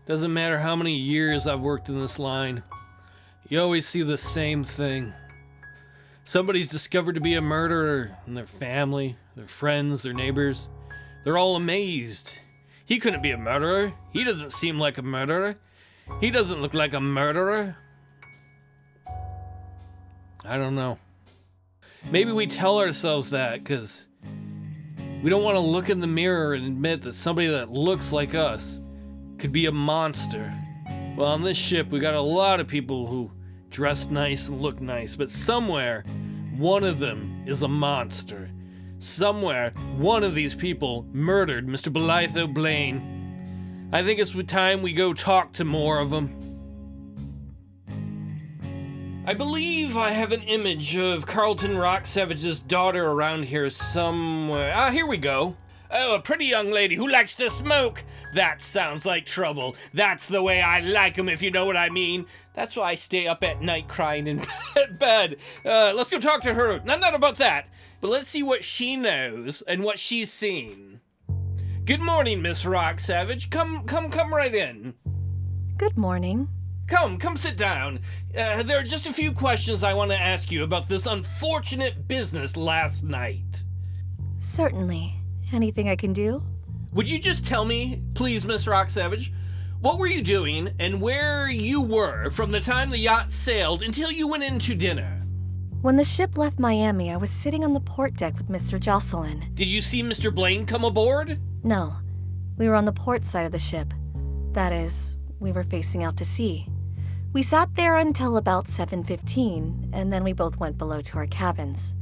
Doesn't matter how many years I've worked in this line. You always see the same thing. Somebody's discovered to be a murderer, and their family, their friends, their neighbors, they're all amazed. He couldn't be a murderer. He doesn't seem like a murderer. He doesn't look like a murderer. I don't know. Maybe we tell ourselves that because we don't want to look in the mirror and admit that somebody that looks like us could be a monster. Well, on this ship, we got a lot of people who dress nice and look nice, but somewhere, one of them is a monster. Somewhere, one of these people murdered Mr. Bolitho Blane. I think it's time we go talk to more of them. I believe I have an image of Carlton Rocksavage's daughter around here somewhere. Ah, here we go. Oh, a pretty young lady who likes to smoke. That sounds like trouble. That's the way I like 'em, if you know what I mean. That's why I stay up at night crying in bed. Let's go talk to her. Not about that, but let's see what she knows and what she's seen. Good morning, Miss Rocksavage. Come right in. Good morning. Come sit down. There are just a few questions I want to ask you about this unfortunate business last night. Certainly. Anything I can do? Would you just tell me, please, Miss Rocksavage, what were you doing and where you were from the time the yacht sailed until you went into dinner? When the ship left Miami, I was sitting on the port deck with Mr. Jocelyn. Did you see Mr. Blane come aboard? No. We were on the port side of the ship. That is, we were facing out to sea. We sat there until about 7:15, and then we both went below to our cabins.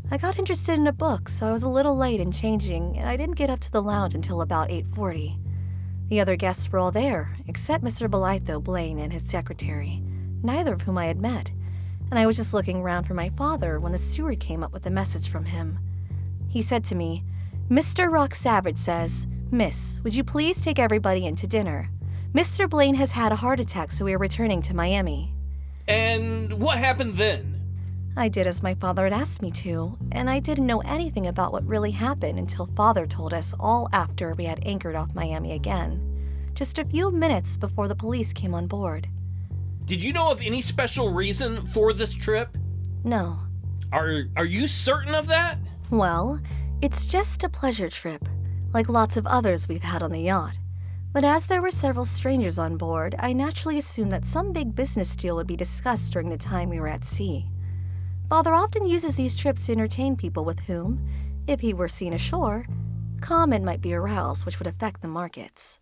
I got interested in a book, so I was a little late in changing, and I didn't get up to the lounge until about 8:40. The other guests were all there, except Mr. Bolitho Blane and his secretary, neither of whom I had met, and I was just looking around for my father when the steward came up with a message from him. He said to me, "Mr. Rocksavage says, 'Miss, would you please take everybody in to dinner? Mr. Blane has had a heart attack, so we are returning to Miami.'" And what happened then? I did as my father had asked me to, and I didn't know anything about what really happened until Father told us all after we had anchored off Miami again, just a few minutes before the police came on board. Did you know of any special reason for this trip? No. Are you certain of that? Well, it's just a pleasure trip, like lots of others we've had on the yacht. But as there were several strangers on board, I naturally assumed that some big business deal would be discussed during the time we were at sea. Father often uses these trips to entertain people with whom, if he were seen ashore, comment might be aroused, which would affect the markets.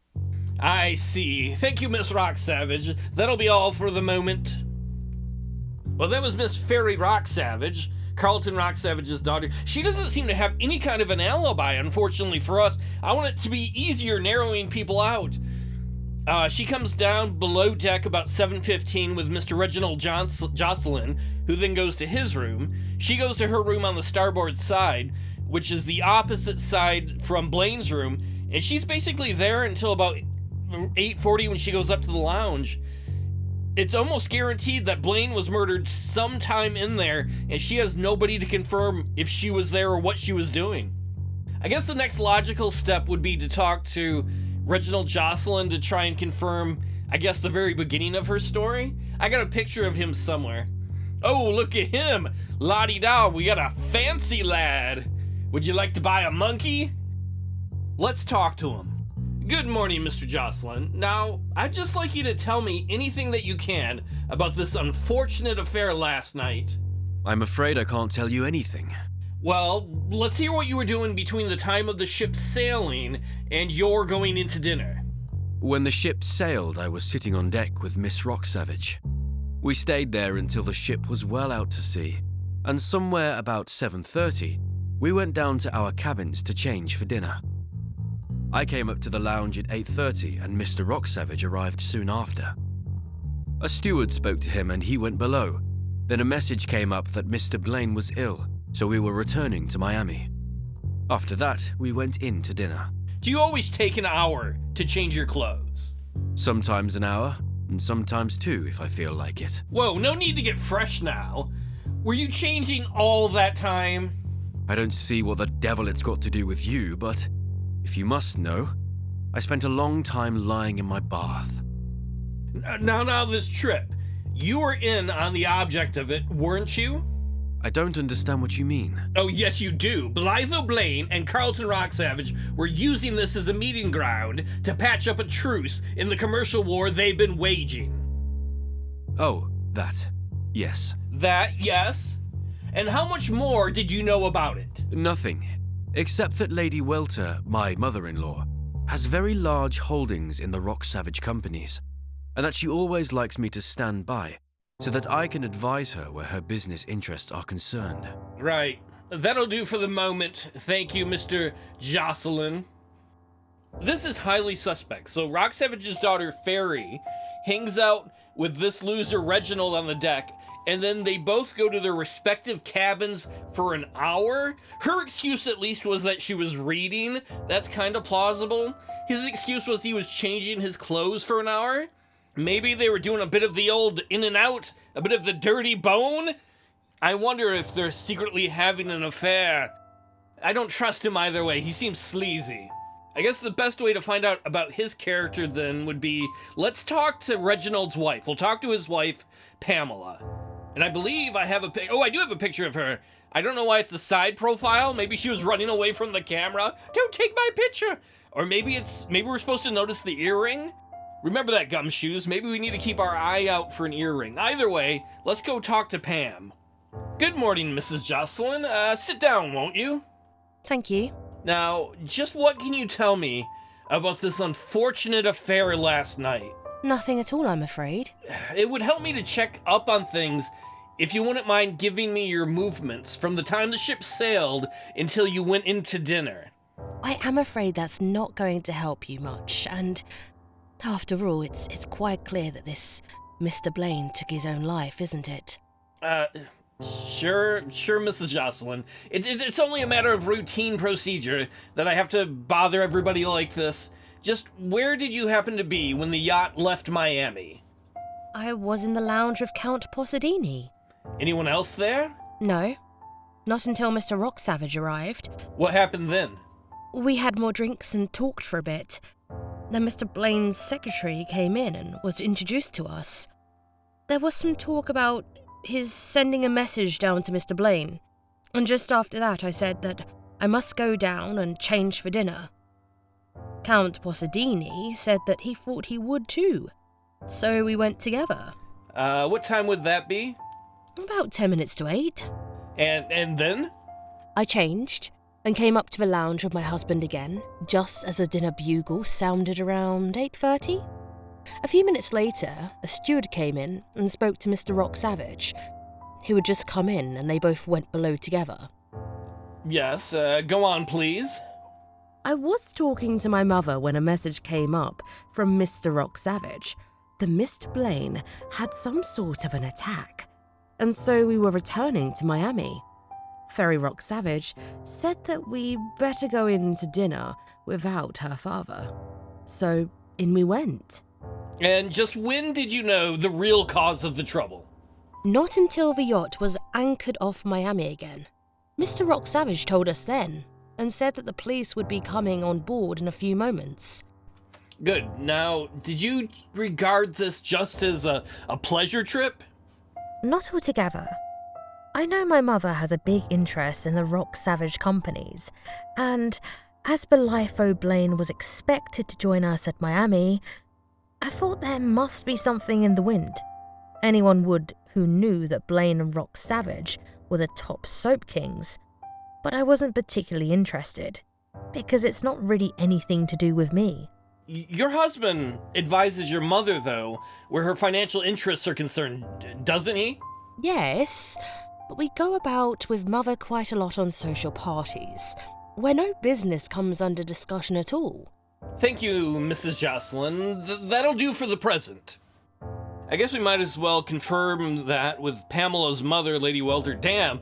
I see. Thank you, Miss Rocksavage. That'll be all for the moment. Well, that was Miss Fairy Rocksavage, Carlton Rocksavage's daughter. She doesn't seem to have any kind of an alibi, unfortunately for us. I want it to be easier narrowing people out. She comes down below deck about 7:15 with Mr. Reginald Jocelyn, who then goes to his room. She goes to her room on the starboard side, which is the opposite side from Blaine's room, and she's basically there until about 8:40 when she goes up to the lounge. It's almost guaranteed that Blane was murdered sometime in there, and she has nobody to confirm if she was there or what she was doing. I guess the next logical step would be to talk to Reginald Jocelyn to try and confirm, I guess, the very beginning of her story. I got a picture of him somewhere. Oh, look at him! La-di-da, we got a fancy lad! Would you like to buy a monkey? Let's talk to him. Good morning, Mr. Jocelyn. Now, I'd just like you to tell me anything that you can about this unfortunate affair last night. I'm afraid I can't tell you anything. Well, let's hear what you were doing between the time of the ship sailing and your going into dinner. When the ship sailed, I was sitting on deck with Miss Rocksavage. We stayed there until the ship was well out to sea, and somewhere about 7:30, we went down to our cabins to change for dinner. I came up to the lounge at 8:30 and Mr. Rocksavage arrived soon after. A steward spoke to him and he went below. Then a message came up that Mr. Blane was ill, so we were returning to Miami. After that, we went in to dinner. Do you always take an hour to change your clothes? Sometimes an hour, and sometimes two if I feel like it. Whoa, no need to get fresh now. Were you changing all that time? I don't see what the devil it's got to do with you, but if you must know, I spent a long time lying in my bath. Now this trip, you were in on the object of it, weren't you? I don't understand what you mean. Oh, yes, you do. Bolitho Blane and Carlton Rocksavage were using this as a meeting ground to patch up a truce in the commercial war they've been waging. Oh, that. Yes. That, yes? And how much more did you know about it? Nothing, except that Lady Welter, my mother-in-law, has very large holdings in the Rocksavage companies, and that she always likes me to stand by, so that I can advise her where her business interests are concerned. Right. That'll do for the moment. Thank you, Mr. Jocelyn. This is highly suspect. So Rocksavage's daughter, Ferry, hangs out with this loser, Reginald, on the deck, and then they both go to their respective cabins for an hour. Her excuse, at least, was that she was reading. That's kind of plausible. His excuse was he was changing his clothes for an hour. Maybe they were doing a bit of the old in and out, a bit of the dirty bone. I wonder if they're secretly having an affair. I don't trust him either way. He seems sleazy. I guess the best way to find out about his character then would be, let's talk to Reginald's wife. We'll talk to his wife, Pamela. And I believe I have I do have a picture of her. I don't know why it's a side profile. Maybe she was running away from the camera. Don't take my picture. Or maybe we're supposed to notice the earring. Remember that, Gumshoes. Maybe we need to keep our eye out for an earring. Either way, let's go talk to Pam. Good morning, Mrs. Jocelyn. Sit down, won't you? Thank you. Now, just what can you tell me about this unfortunate affair last night? Nothing at all, I'm afraid. It would help me to check up on things if you wouldn't mind giving me your movements from the time the ship sailed until you went into dinner. I am afraid that's not going to help you much, and after all, it's quite clear that this Mr. Blane took his own life, isn't it? Sure, Mrs. Jocelyn. It's only a matter of routine procedure that I have to bother everybody like this. Just where did you happen to be when the yacht left Miami? I was in the lounge with Count Posadini. Anyone else there? No, not until Mr. Rocksavage arrived. What happened then? We had more drinks and talked for a bit. Then Mr. Blane's secretary came in and was introduced to us. There was some talk about his sending a message down to Mr. Blane, and just after that I said that I must go down and change for dinner. Count Posadini said that he thought he would too, so we went together. What time would that be? About 10 minutes to 8. And then? I changed and came up to the lounge with my husband again, just as the dinner bugle sounded around 8:30. A few minutes later, a steward came in and spoke to Mr. Rocksavage, who had just come in, and they both went below together. Yes, go on, please. I was talking to my mother when a message came up from Mr. Rocksavage that Mr. Blane had some sort of an attack, and so we were returning to Miami. Ferry Rocksavage said that we better go in to dinner without her father. So in we went. And just when did you know the real cause of the trouble? Not until the yacht was anchored off Miami again. Mr. Rocksavage told us then, and said that the police would be coming on board in a few moments. Good. Now, did you regard this just as a pleasure trip? Not altogether. I know my mother has a big interest in the Rocksavage companies, and as Bolitho Blane was expected to join us at Miami, I thought there must be something in the wind. Anyone would who knew that Blane and Rocksavage were the top soap kings. But I wasn't particularly interested, because it's not really anything to do with me. Your husband advises your mother, though, where her financial interests are concerned, doesn't he? Yes, but we go about with Mother quite a lot on social parties, where no business comes under discussion at all. Thank you, Mrs. Jocelyn. That'll do for the present. I guess we might as well confirm that with Pamela's mother, Lady Welter. Damn.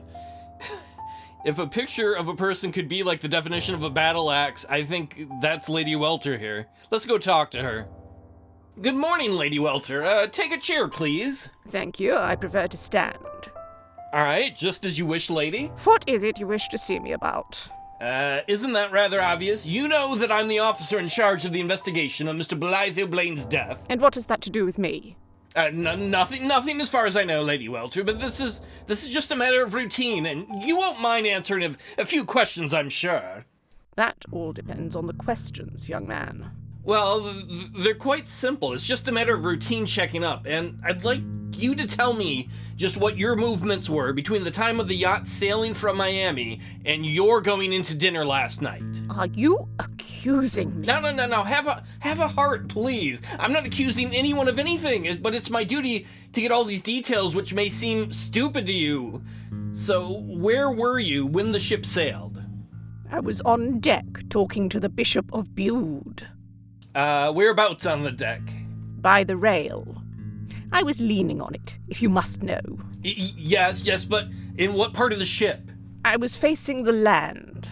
If a picture of a person could be like the definition of a battle axe, I think that's Lady Welter here. Let's go talk to her. Good morning, Lady Welter. Take a chair, please. Thank you, I prefer to stand. All right, just as you wish, lady. What is it you wish to see me about? Isn't that rather obvious? You know that I'm the officer in charge of the investigation of Mr. Bolitho Blane's death. And what has that to do with me? Nothing as far as I know, Lady Welter, but this is just a matter of routine, and you won't mind answering a few questions, I'm sure. That all depends on the questions, young man. Well, they're quite simple. It's just a matter of routine checking up, and I'd like you to tell me just what your movements were between the time of the yacht sailing from Miami and your going into dinner last night. Are you accusing me? No. Have a heart, please. I'm not accusing anyone of anything, but it's my duty to get all these details which may seem stupid to you. So, where were you when the ship sailed? I was on deck talking to the Bishop of Bude. Whereabouts on the deck? By the rail. I was leaning on it, if you must know. Yes, but in what part of the ship? I was facing the land.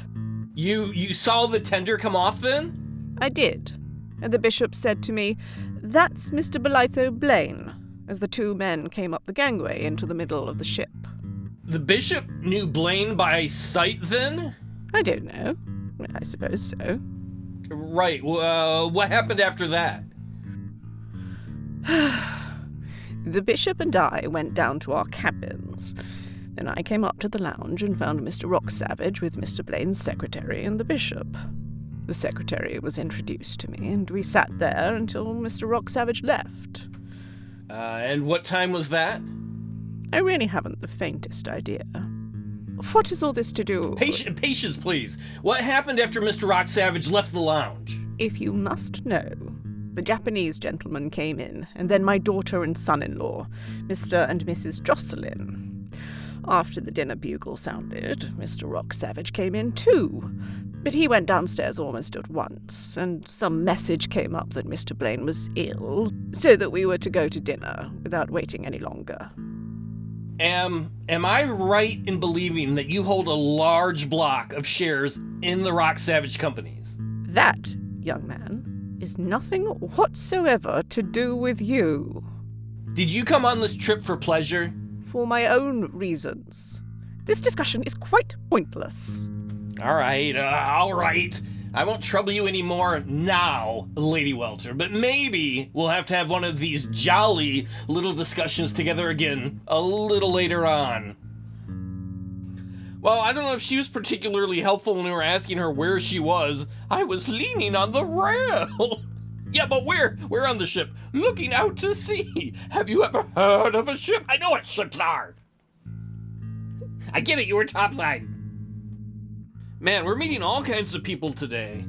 You saw the tender come off then? I did. And the bishop said to me, "That's Mr. Bolitho Blane," as the two men came up the gangway into the middle of the ship. The bishop knew Blane by sight then? I don't know. I suppose so. Right. What happened after that? The bishop and I went down to our cabins. Then I came up to the lounge and found Mr. Rocksavage with Mr. Blane's secretary and the bishop. The secretary was introduced to me, and we sat there until Mr. Rocksavage left. And what time was that? I really haven't the faintest idea. What is all this to do? Patience, please. What happened after Mr. Rocksavage left the lounge? If you must know, the Japanese gentleman came in, and then my daughter and son-in-law, Mr. and Mrs. Jocelyn. After the dinner bugle sounded, Mr. Rocksavage came in too, but he went downstairs almost at once, and some message came up that Mr. Blane was ill, so that we were to go to dinner without waiting any longer. Am I right in believing that you hold a large block of shares in the Rocksavage companies? That, young man, is nothing whatsoever to do with you. Did you come on this trip for pleasure? For my own reasons. This discussion is quite pointless. All right. I won't trouble you anymore now, Lady Welter, but maybe we'll have to have one of these jolly little discussions together again a little later on. Well, I don't know if she was particularly helpful when we were asking her where she was. I was leaning on the rail. Yeah, but where? We're on the ship, looking out to sea. Have you ever heard of a ship? I know what ships are. I get it, you were topside. Man, we're meeting all kinds of people today.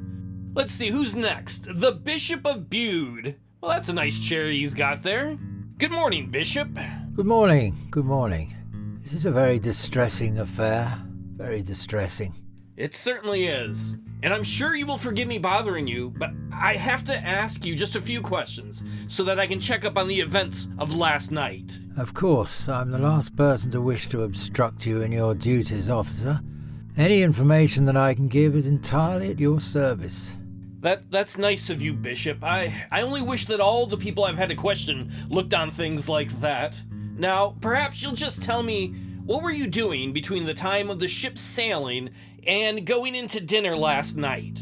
Let's see, who's next? The Bishop of Bude. Well, that's a nice chair he's got there. Good morning, Bishop. Good morning. This is a very distressing affair. Very distressing. It certainly is. And I'm sure you will forgive me bothering you, but I have to ask you just a few questions so that I can check up on the events of last night. Of course, I'm the last person to wish to obstruct you in your duties, officer. Any information that I can give is entirely at your service. That's nice of you, Bishop. I only wish that all the people I've had to question looked on things like that. Now, perhaps you'll just tell me, what were you doing between the time of the ship sailing and going into dinner last night?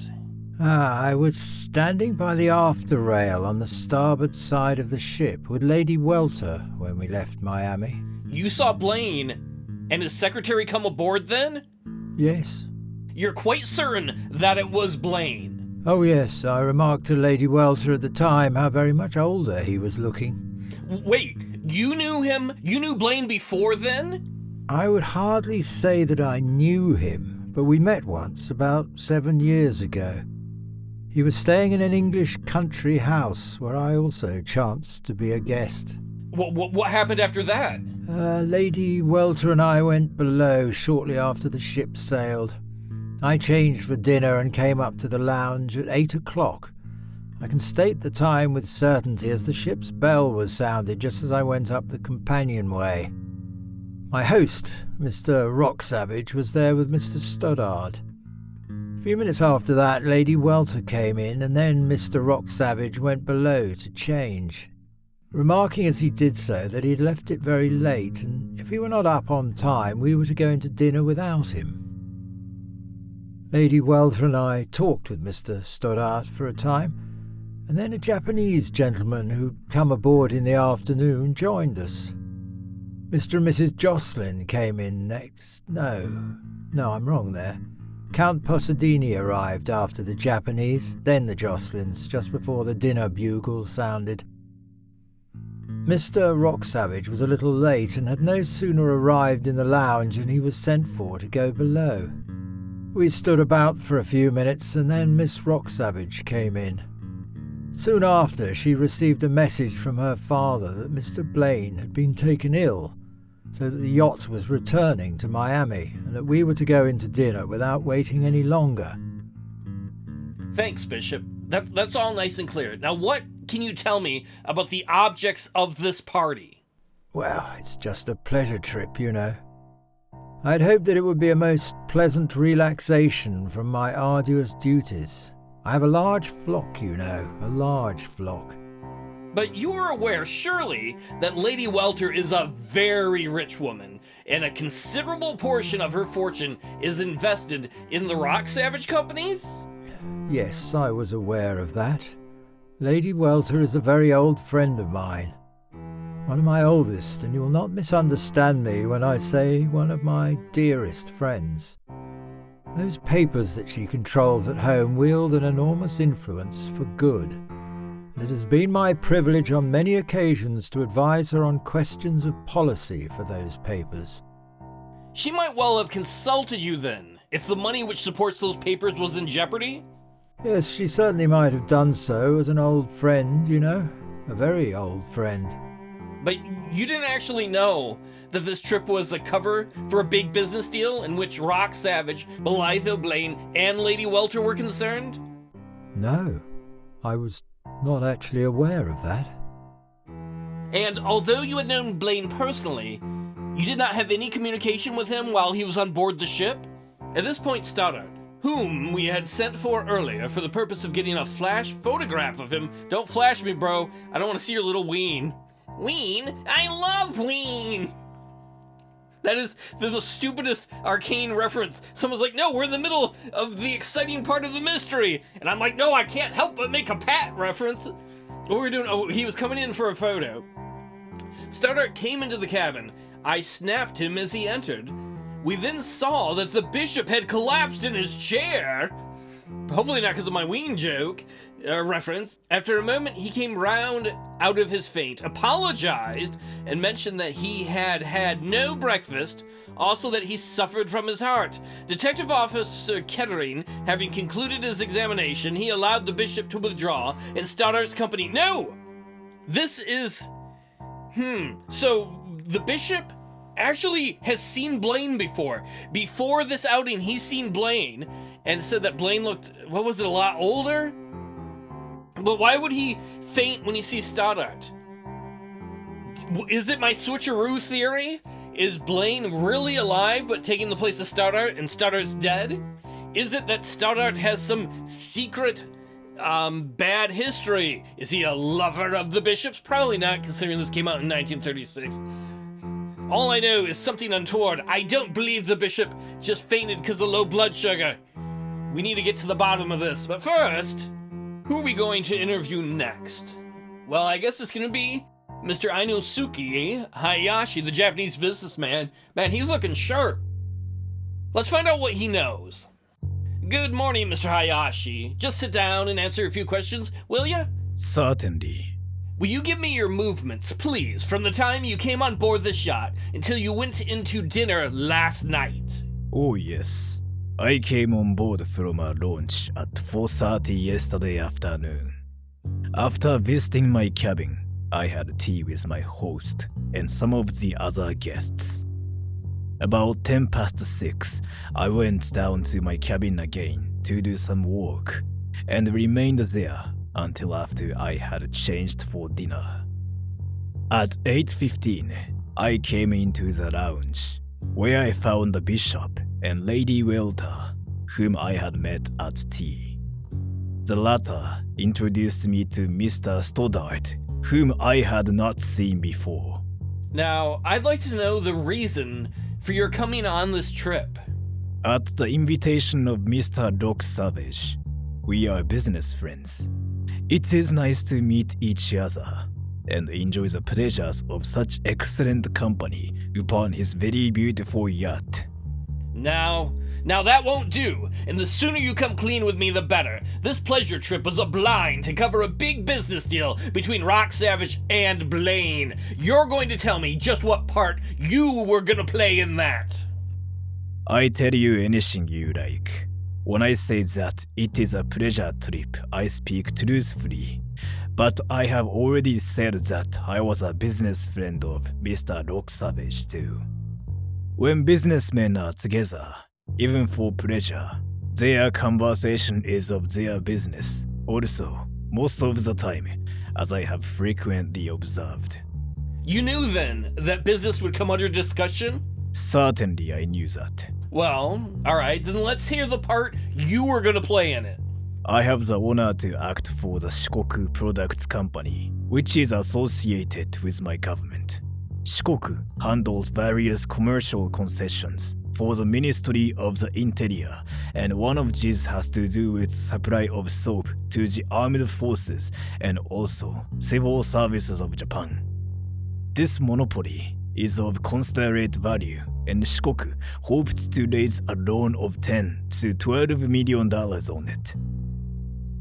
I was standing by the after rail on the starboard side of the ship with Lady Welter when we left Miami. You saw Blane and his secretary come aboard then? Yes. You're quite certain that it was Blane? Oh yes, I remarked to Lady Welter at the time how very much older he was looking. Wait, you knew him? You knew Blane before then? I would hardly say that I knew him, but we met once, about 7 years ago. He was staying in an English country house where I also chanced to be a guest. What happened after that? Lady Welter and I went below shortly after the ship sailed. I changed for dinner and came up to the lounge at 8 o'clock. I can state the time with certainty as the ship's bell was sounded just as I went up the companionway. My host, Mr. Rocksavage, was there with Mr. Stoddard. A few minutes after that, Lady Welter came in, and then Mr. Rocksavage went below to change, remarking as he did so that he had left it very late, and if he were not up on time, we were to go into dinner without him. Lady Welter and I talked with Mr. Stoddart for a time, and then a Japanese gentleman who'd come aboard in the afternoon joined us. Mr. and Mrs. Jocelyn came in next. No, I'm wrong there. Count Posadini arrived after the Japanese, then the Jocelyns, just before the dinner bugle sounded. Mr. Rocksavage was a little late and had no sooner arrived in the lounge than he was sent for to go below. We stood about for a few minutes and then Miss Rocksavage came in. Soon after, she received a message from her father that Mr. Blane had been taken ill, so that the yacht was returning to Miami and that we were to go into dinner without waiting any longer. Thanks, Bishop. That's all nice and clear. Now, what can you tell me about the objects of this party? Well, it's just a pleasure trip, you know. I'd hoped that it would be a most pleasant relaxation from my arduous duties. I have a large flock, you know, a large flock. But you are aware, surely, that Lady Welter is a very rich woman, and a considerable portion of her fortune is invested in the Rocksavage companies? Yes, I was aware of that. Lady Welter is a very old friend of mine. One of my oldest, and you will not misunderstand me when I say one of my dearest friends. Those papers that she controls at home wield an enormous influence for good. It has been my privilege on many occasions to advise her on questions of policy for those papers. She might well have consulted you then, if the money which supports those papers was in jeopardy? Yes, she certainly might have done so as an old friend, you know, a very old friend. But you didn't actually know that this trip was a cover for a big business deal in which Rocksavage, Bolitho Blane, and Lady Welter were concerned? No, I was not actually aware of that. And although you had known Blane personally, you did not have any communication with him while he was on board the ship? At this point, Stoddart, whom we had sent for earlier for the purpose of getting a flash photograph of him. Don't flash me, bro. I don't want to see your little ween. Ween? I love ween! That is the stupidest arcane reference. Someone's like, no, we're in the middle of the exciting part of the mystery. And I'm like, no, I can't help but make a Pat reference. What were we doing? Oh, he was coming in for a photo. Stoddart came into the cabin. I snapped him as he entered. We then saw that the bishop had collapsed in his chair. Hopefully not because of my ween joke reference. After a moment, he came round out of his faint, apologized, and mentioned that he had had no breakfast, also that he suffered from his heart. Detective Officer Kettering, having concluded his examination, he allowed the bishop to withdraw, and Stoddart's company. No! This is... So, the bishop actually has seen Blane before. Before this outing, he's seen Blane, and said that Blane looked, what was it, a lot older? But why would he faint when he sees Stoddart? Is it my switcheroo theory? Is Blane really alive but taking the place of Stoddart and Stoddart's dead? Is it that Stoddart has some secret bad history? Is he a lover of the bishop's? Probably not, considering this came out in 1936. All I know is something untoward. I don't believe the bishop just fainted because of low blood sugar. We need to get to the bottom of this. But first, who are we going to interview next? Well, I guess it's going to be Mr. Inosuke Hayashi, the Japanese businessman. Man, he's looking sharp. Let's find out what he knows. Good morning, Mr. Hayashi. Just sit down and answer a few questions, will ya? Certainly. Will you give me your movements, please, from the time you came on board this yacht until you went into dinner last night? Oh yes. I came on board from a launch at 4:30 yesterday afternoon. After visiting my cabin, I had tea with my host and some of the other guests. About 6:10, I went down to my cabin again to do some work and remained there until after I had changed for dinner. At 8:15, I came into the lounge, where I found the bishop and Lady Welter, whom I had met at tea. The latter introduced me to Mr. Stoddart, whom I had not seen before. Now, I'd like to know the reason for your coming on this trip. At the invitation of Mr. Rock Savage, we are business friends. It is nice to meet each other and enjoy the pleasures of such excellent company upon his very beautiful yacht. Now that won't do, and the sooner you come clean with me, the better. This pleasure trip was a blind to cover a big business deal between Rock Savage and Blane. You're going to tell me just what part you were gonna play in that. I tell you anything you like. When I say that it is a pleasure trip, I speak truthfully. But I have already said that I was a business friend of Mr. Rock Savage too. When businessmen are together, even for pleasure, their conversation is of their business. Also, most of the time, as I have frequently observed. You knew then that business would come under discussion? Certainly I knew that. Well, alright, then let's hear the part you were gonna play in it. I have the honor to act for the Shikoku Products Company, which is associated with my government. Shikoku handles various commercial concessions for the Ministry of the Interior, and one of these has to do with supply of soap to the armed forces and also civil services of Japan. This monopoly is of considerate value, and Shikoku hoped to raise a loan of $10 to $12 million on it.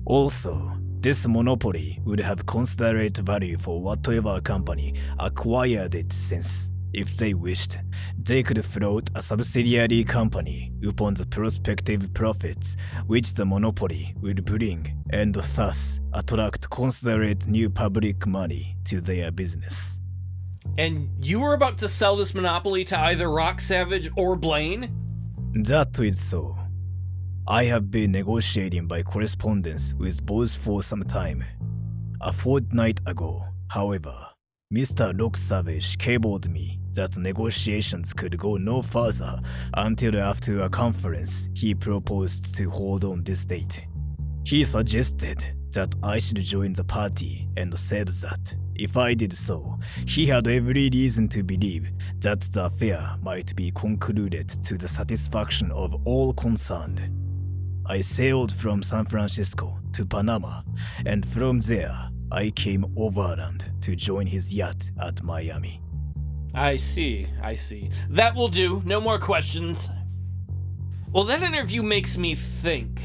Also, this monopoly would have considerate value for whatever company acquired it, since, if they wished, they could float a subsidiary company upon the prospective profits which the monopoly would bring, and thus attract considerate new public money to their business. And you were about to sell this monopoly to either Rock Savage or Blane? That is so. I have been negotiating by correspondence with both for some time. A fortnight ago, however, Mr. Rock Savage cabled me that negotiations could go no further until after a conference he proposed to hold on this date. He suggested that I should join the party and said that, if I did so, he had every reason to believe that the affair might be concluded to the satisfaction of all concerned. I sailed from San Francisco to Panama, and from there, I came overland to join his yacht at Miami. I see. That will do. No more questions. Well, that interview makes me think.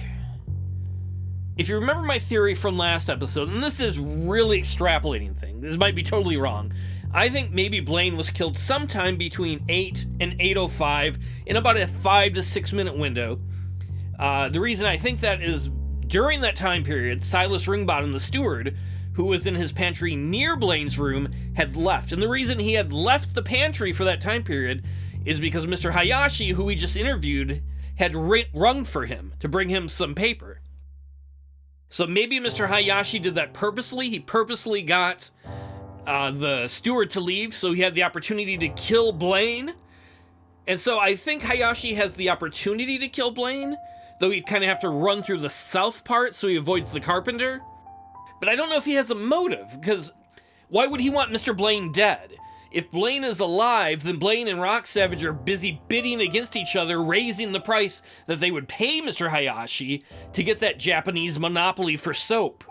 If you remember my theory from last episode, and this is really extrapolating thing, this might be totally wrong, I think maybe Blane was killed sometime between 8 and 8:05 in about a 5 to 6 minute window. The reason I think that is during that time period, Silas Ringbottom, the steward, who was in his pantry near Blane's room, had left. And the reason he had left the pantry for that time period is because Mr. Hayashi, who we just interviewed, had rung for him to bring him some paper. So maybe Mr. Hayashi did that purposely. He purposely got the steward to leave so he had the opportunity to kill Blane. And so I think Hayashi has the opportunity to kill Blane, though he'd kind of have to run through the south part so he avoids the carpenter. But I don't know if he has a motive, because why would he want Mr. Blane dead? If Blane is alive, then Blane and Rock Savage are busy bidding against each other, raising the price that they would pay Mr. Hayashi to get that Japanese monopoly for soap.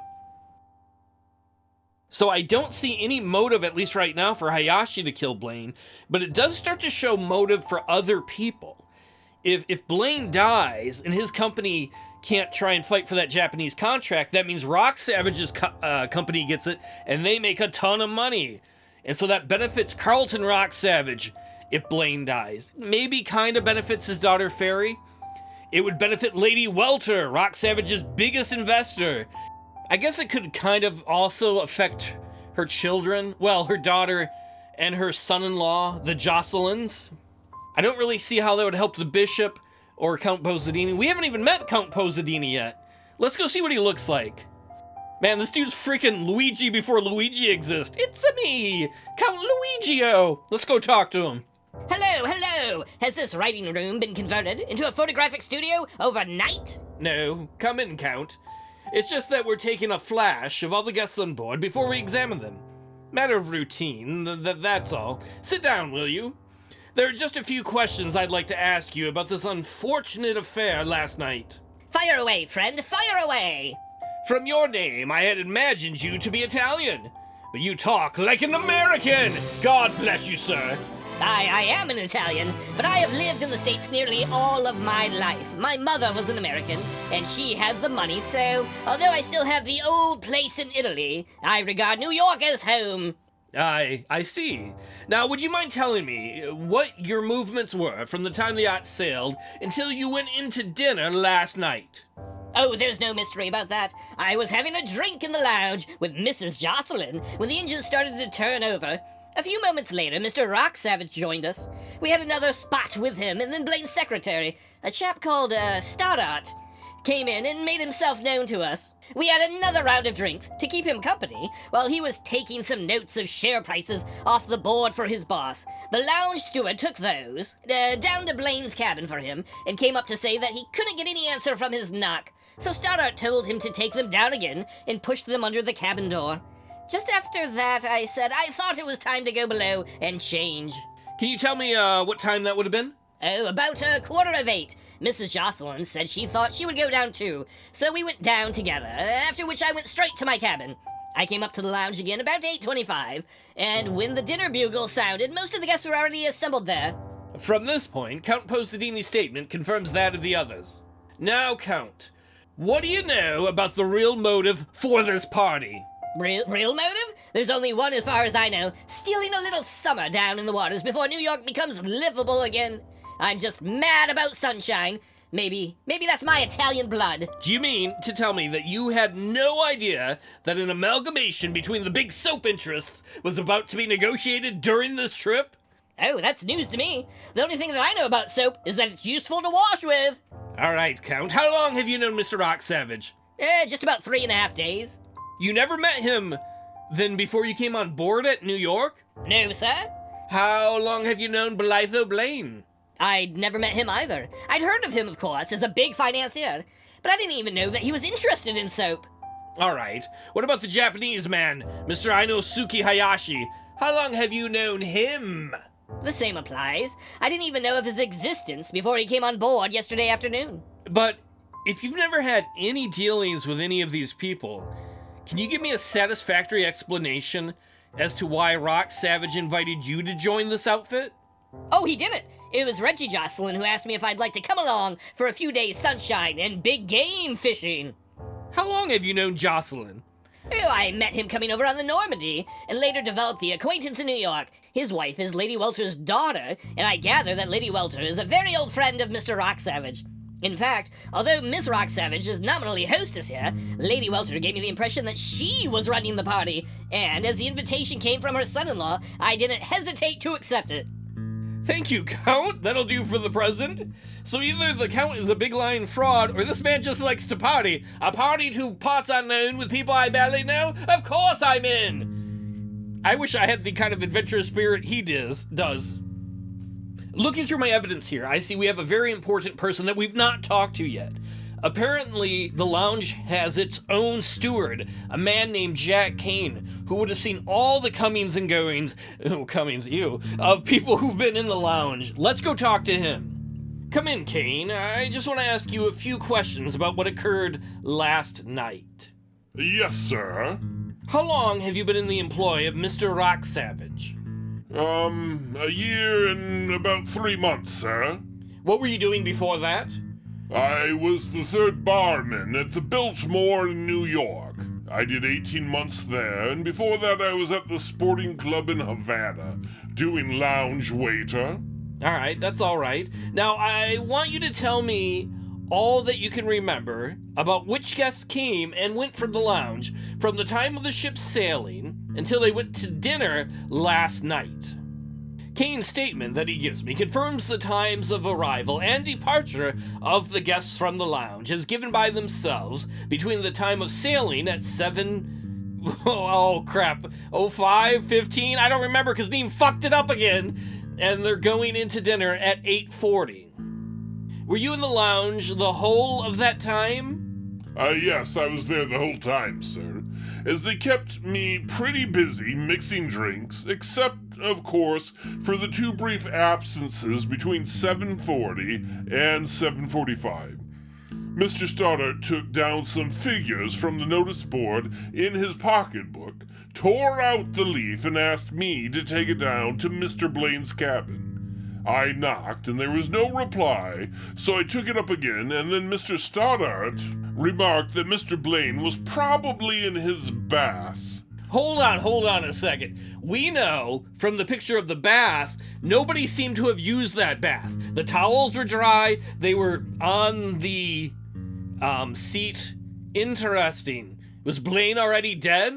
So I don't see any motive, at least right now, for Hayashi to kill Blane, but it does start to show motive for other people. If Blane dies and his company can't try and fight for that Japanese contract, that means Rock Savage's company gets it, and they make a ton of money. And so that benefits Carlton Rock Savage if Blane dies. Maybe kind of benefits his daughter Fairy. It would benefit Lady Welter, Rock Savage's biggest investor. I guess it could kind of also affect her children. Well, her daughter and her son-in-law, the Jocelyn's. I don't really see how that would help the Bishop or Count Posadini. We haven't even met Count Posadini yet. Let's go see what he looks like. Man, this dude's freaking Luigi before Luigi exists. It's me, Count Luigio. Let's go talk to him. Hello! Has this writing room been converted into a photographic studio overnight? No, come in, Count. It's just that we're taking a flash of all the guests on board before we examine them. Matter of routine, that's all. Sit down, will you? There are just a few questions I'd like to ask you about this unfortunate affair last night. Fire away, friend, fire away! From your name, I had imagined you to be Italian, but you talk like an American! God bless you, sir. I am an Italian, but I have lived in the States nearly all of my life. My mother was an American, and she had the money, so although I still have the old place in Italy, I regard New York as home. I see. Now, would you mind telling me what your movements were from the time the yacht sailed until you went into dinner last night? Oh, there's no mystery about that. I was having a drink in the lounge with Mrs. Jocelyn when the engine started to turn over. A few moments later, Mr. Rock Savage joined us. We had another spot with him, and then Blaine's secretary, a chap called Stoddart, came in and made himself known to us. We had another round of drinks to keep him company while he was taking some notes of share prices off the board for his boss. The lounge steward took those down to Blaine's cabin for him and came up to say that he couldn't get any answer from his knock. So Stoddart told him to take them down again and pushed them under the cabin door. Just after that, I said I thought it was time to go below and change. Can you tell me what time that would have been? Oh, about 8:15. Mrs. Jocelyn said she thought she would go down too, so we went down together, after which I went straight to my cabin. I came up to the lounge again about 8:25, and when the dinner bugle sounded, most of the guests were already assembled there. From this point, Count Postadini's statement confirms that of the others. Now, Count, what do you know about the real motive for this party? Real motive? There's only one as far as I know, stealing a little summer down in the waters before New York becomes livable again. I'm just mad about sunshine. Maybe that's my Italian blood. Do you mean to tell me that you had no idea that an amalgamation between the big soap interests was about to be negotiated during this trip? Oh, that's news to me. The only thing that I know about soap is that it's useful to wash with. All right, Count, how long have you known Mr. Rock Savage? Just about 3.5 days. You never met him then before you came on board at New York? No, sir. How long have you known Bolitho Blane? I'd never met him either. I'd heard of him, of course, as a big financier, but I didn't even know that he was interested in soap. All right. What about the Japanese man, Mr. Inosuke Hayashi? How long have you known him? The same applies. I didn't even know of his existence before he came on board yesterday afternoon. But if you've never had any dealings with any of these people, can you give me a satisfactory explanation as to why Rock Savage invited you to join this outfit? Oh, he didn't. It was Reggie Jocelyn who asked me if I'd like to come along for a few days sunshine and big game fishing. How long have you known Jocelyn? Oh, I met him coming over on the Normandy, and later developed the acquaintance in New York. His wife is Lady Welter's daughter, and I gather that Lady Welter is a very old friend of Mr. Rock Savage. In fact, although Miss Rock Savage is nominally hostess here, Lady Welter gave me the impression that she was running the party, and as the invitation came from her son-in-law, I didn't hesitate to accept it. Thank you, Count. That'll do for the present. So either the Count is a big lying fraud, or this man just likes to party. A party to parts unknown with people I barely know? Of course I'm in! I wish I had the kind of adventurous spirit he does. Looking through my evidence here, I see we have a very important person that we've not talked to yet. Apparently, the lounge has its own steward, a man named Jack Kane, who would have seen all the comings and goings, of people who've been in the lounge. Let's go talk to him. Come in, Kane. I just want to ask you a few questions about what occurred last night. Yes, sir. How long have you been in the employ of Mr. Rock Savage? A year and about 3 months, sir. What were you doing before that? I was the third barman at the Biltmore in New York. I did 18 months there, and before that I was at the sporting club in Havana, doing lounge waiter. All right, that's all right. Now, I want you to tell me all that you can remember about which guests came and went from the lounge from the time of the ship's sailing until they went to dinner last night. Kane's statement that he gives me confirms the times of arrival and departure of the guests from the lounge as given by themselves between the time of sailing at 05:15, I don't remember because Neem fucked it up again, and they're going into dinner at 8:40. Were you in the lounge the whole of that time? Yes, I was there the whole time, sir. as they kept me pretty busy mixing drinks, except, of course, for the 2 brief absences between 7:40 and 7:45. Mr. Stoddart took down some figures from the notice board in his pocketbook, tore out the leaf, and asked me to take it down to Mr. Blane's cabin. I knocked, and there was no reply, so I took it up again, and then Mr. Stoddart remarked that Mr. Blane was probably in his bath. Hold on a second. We know from the picture of the bath, nobody seemed to have used that bath. The towels were dry, they were on the seat. Interesting. Was Blane already dead?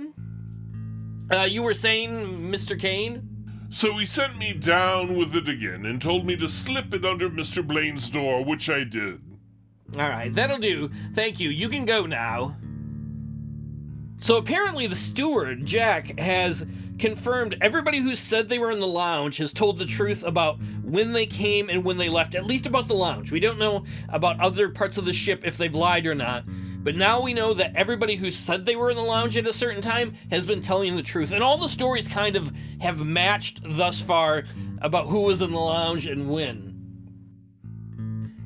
You were saying, Mr. Kane? So he sent me down with it again and told me to slip it under Mr. Blane's door, which I did. All right, that'll do. Thank you. You can go now. So apparently the steward, Jack, has confirmed everybody who said they were in the lounge has told the truth about when they came and when they left, at least about the lounge. We don't know about other parts of the ship if they've lied or not. But now we know that everybody who said they were in the lounge at a certain time has been telling the truth. And all the stories kind of have matched thus far about who was in the lounge and when.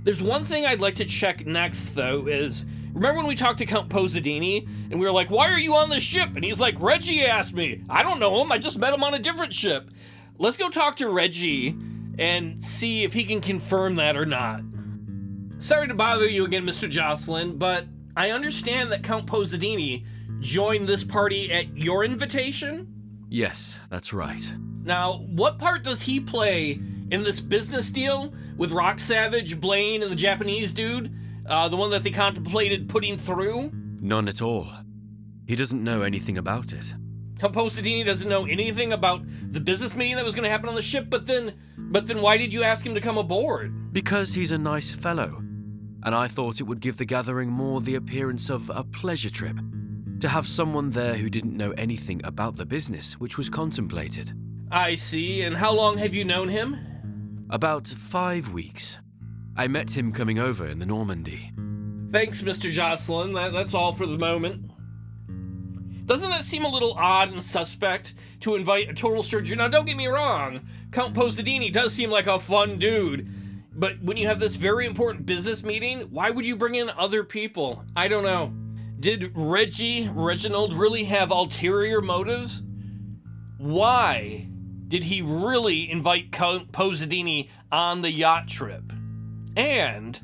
There's one thing I'd like to check next, though, is... Remember when we talked to Count Posadini, and we were like, why are you on this ship? And he's like, Reggie asked me. I don't know him, I just met him on a different ship. Let's go talk to Reggie and see if he can confirm that or not. Sorry to bother you again, Mr. Jocelyn, but I understand that Count Posadini joined this party at your invitation? Yes, that's right. Now, what part does he play in this business deal with Rock Savage, Blane, and the Japanese dude? The one that they contemplated putting through? None at all. He doesn't know anything about it. Count Posadini doesn't know anything about the business meeting that was going to happen on the ship, but then why did you ask him to come aboard? Because he's a nice fellow, and I thought it would give the gathering more the appearance of a pleasure trip, to have someone there who didn't know anything about the business which was contemplated. I see, and how long have you known him? About 5 weeks. I met him coming over in the Normandy. Thanks, Mr. Jocelyn. That's all for the moment. Doesn't that seem a little odd and suspect to invite a total stranger? Now, don't get me wrong. Count Posadini does seem like a fun dude. But when you have this very important business meeting, why would you bring in other people? I don't know. Did Reginald, really have ulterior motives? Why did he really invite Count Posadini on the yacht trip? And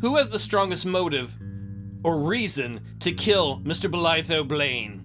who has the strongest motive or reason to kill Mr. Bolitho Blane?